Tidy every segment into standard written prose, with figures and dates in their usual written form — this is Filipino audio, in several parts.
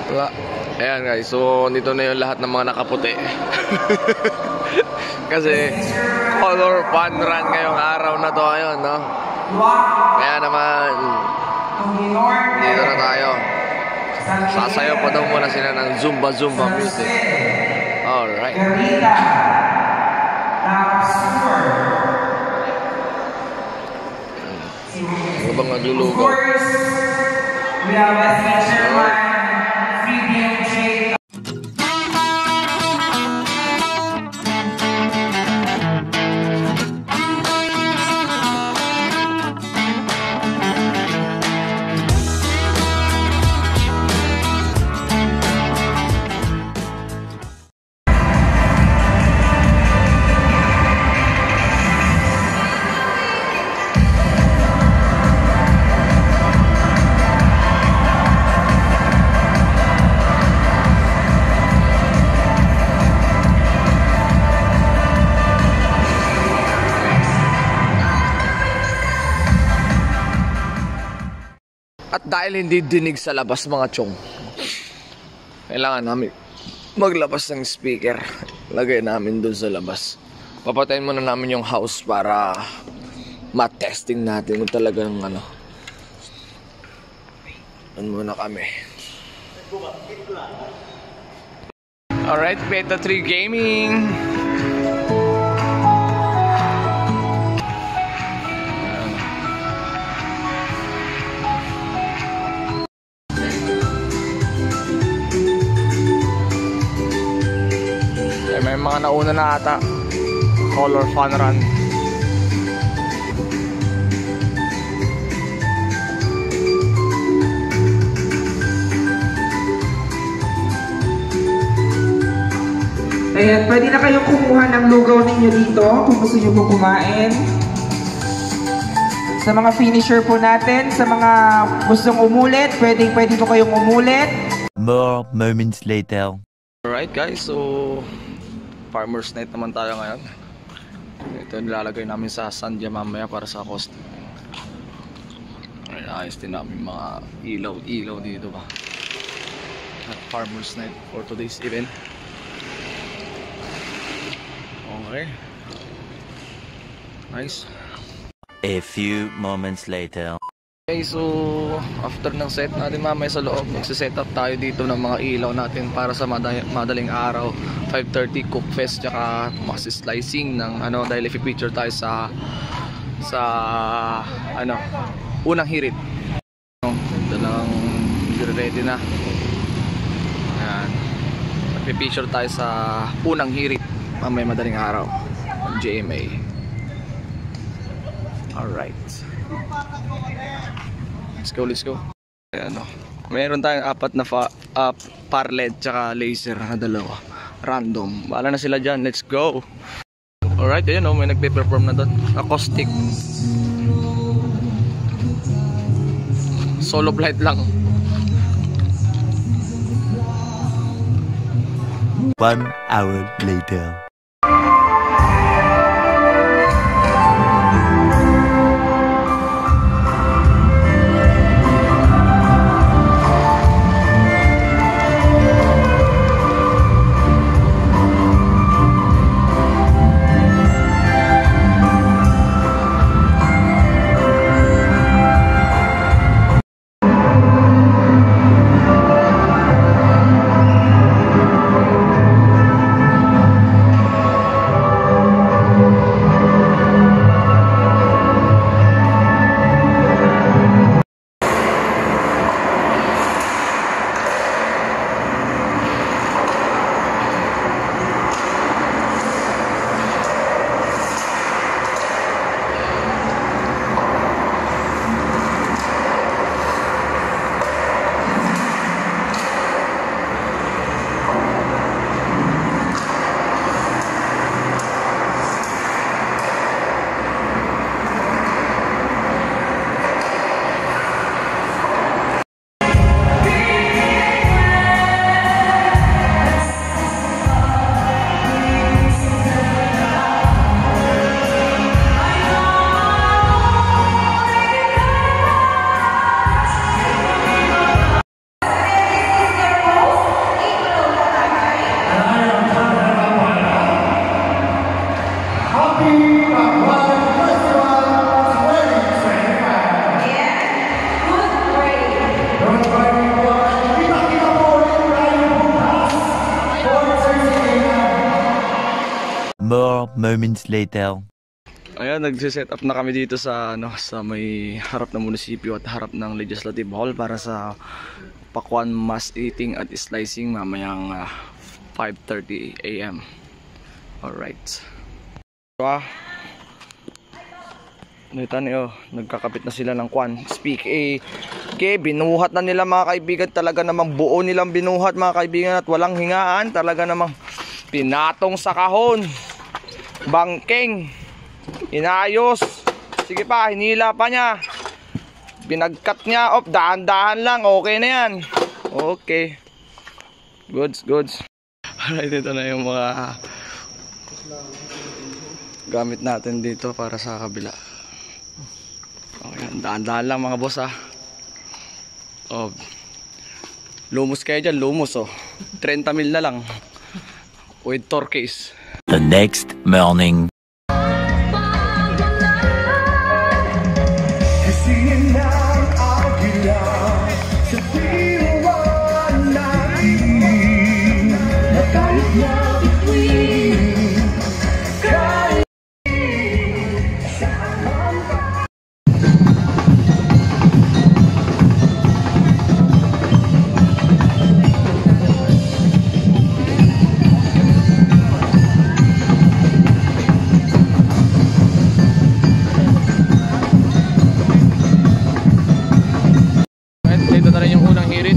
Wala. Ayan guys, so dito na yung lahat ng mga nakaputi. Kasi color fun run ngayong araw na to ayun, no? Kaya naman dito na tayo. Sasayaw pa daw muna sila ng Zumba music. Alright. Ano bang naglulugaw? We have a feature line, free BMJ. At dahil hindi dinig sa labas mga chong, kailangan namin maglabas ng speaker. Lagay namin dun sa labas. Papatayin muna namin yung house para ma-testing natin kung talagang ano. Ano muna kami. Alright, Beta 3 Gaming. May mga nauna na ata. Color fun run. Ayan, pwede na kayong kumuha ng lugaw ninyo dito kung gusto nyo po kumain. Sa mga finisher po natin, sa mga gustong umulit, pwede po kayong umulit. More moments later. Alright guys, so Farmer's Night naman tayo ngayon. Ito nilalagay namin sa sandya mamaya para sa cost. Ayos din namin mga ilaw dito ba. At Farmer's Night for today's event. Okay. Nice. A few moments later. Okay, so after ng set natin mamaya sa loob, magsiset up tayo dito ng mga ilaw natin para sa madaling araw. 5:30 cook fest, tsaka slicing ng ano, dahil i-feature tayo sa ano, unang hirit. Dalang ready na. Ayan. I-feature tayo sa unang hirit mamaya madaling araw ng GMA. Alright. Let's go. Ayan, no. Meron tayong apat na par LED tsaka laser na dalawa. Random. Bahala na sila dyan. Let's go. Alright, ayan, no. May nagpe-perform na doon. Acoustic. Solo flight lang. 1 hour later. moments later. Ayan, nagsiset up na kami dito sa sa may harap ng munisipyo at harap ng Legislative Hall para sa Pakwan mass eating at slicing mamayang 5:30 AM. Alright. Nita niyo, nagkakapit na sila ng kwan. Speak binuhat na nila mga kaibigan. Talaga namang buo nilang binuhat mga kaibigan at walang hingaan. Talaga namang pinatong sa kahon. Bangking. Inayos. Sige pa, hinila pa niya. Binagkat niya. Dahan-dahan lang. Okay na yan. Okay. Goods. Alright, ito na yung mga gamit natin dito para sa kabila. Okay, dahan-dahan lang mga boss lumos kayo dyan, lumos 30 mil na lang with torques. The next morning. Dito na rin yung unang hirit.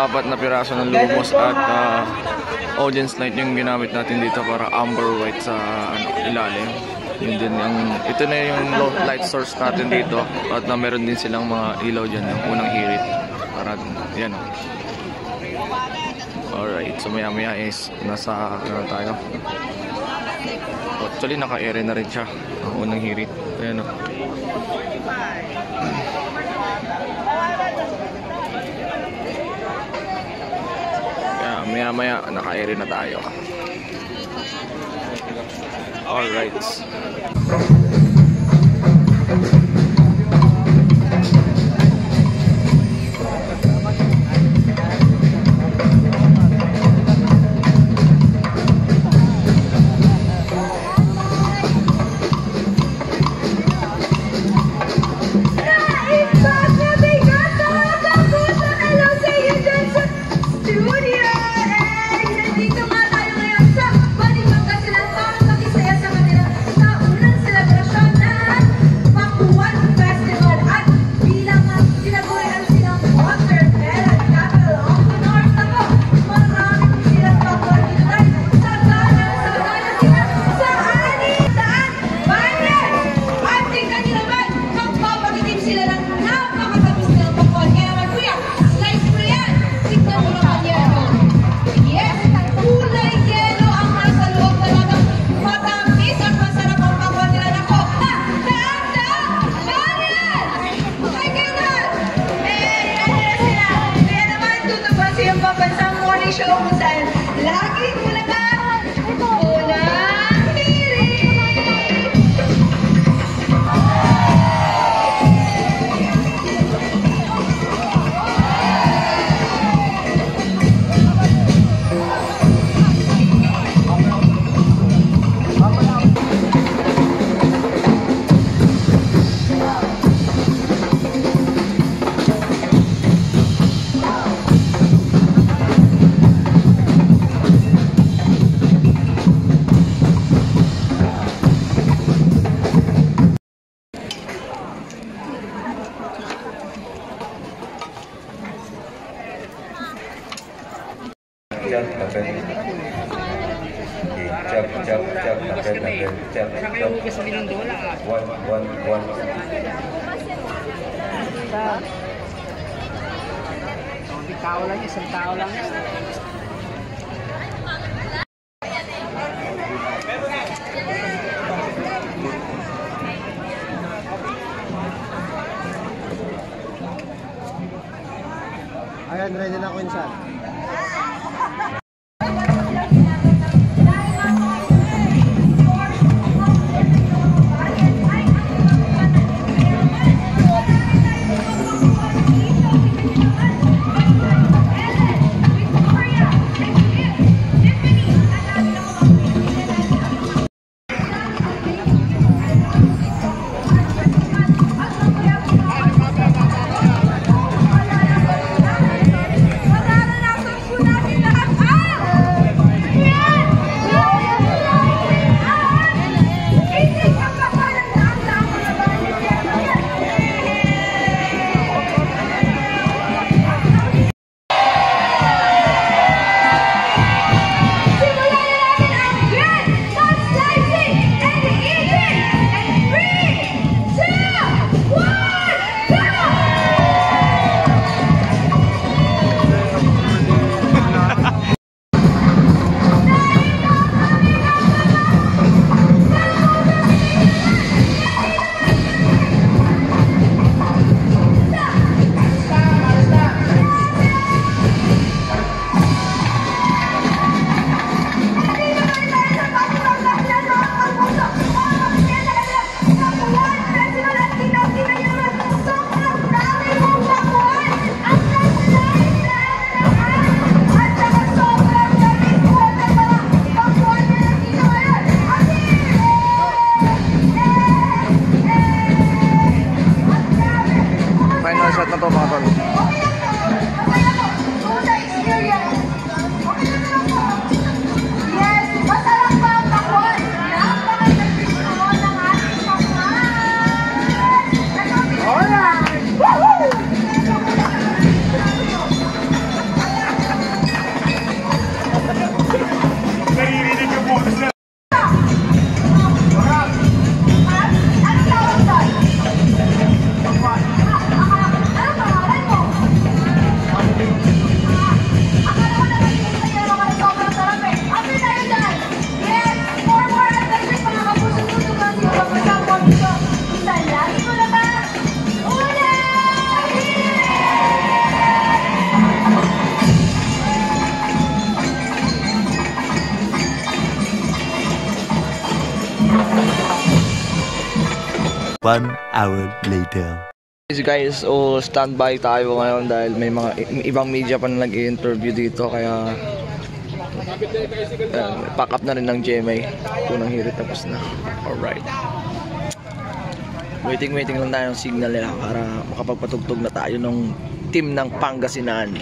Apat na piraso ng lumos at audience light yung ginamit natin dito para amber white sa ilalim. Yun din ito na yung light source natin dito at meron din silang mga ilaw dyan yung unang hirit para yan Alright, so maya is nasa tayo. Actually naka-ere na rin siya ang unang hirit. Ayan maya naka-ere na tayo. Alright. jump, lapit. Okay, jump, jump, jump, lapit, lapit, jump, jump. One. Isang tao lang. Ayan, ready na ako insan. Final shot na to mga tol. One hour later. Guys, standby tayo ngayon dahil may mga ibang media pa na nag-i-interview dito kaya pack up na rin ng GMA. Unang hirit tapos na. Alright. Waiting lang tayo ng signal nila para makapagpatugtog na tayo ng team ng Pangasinan.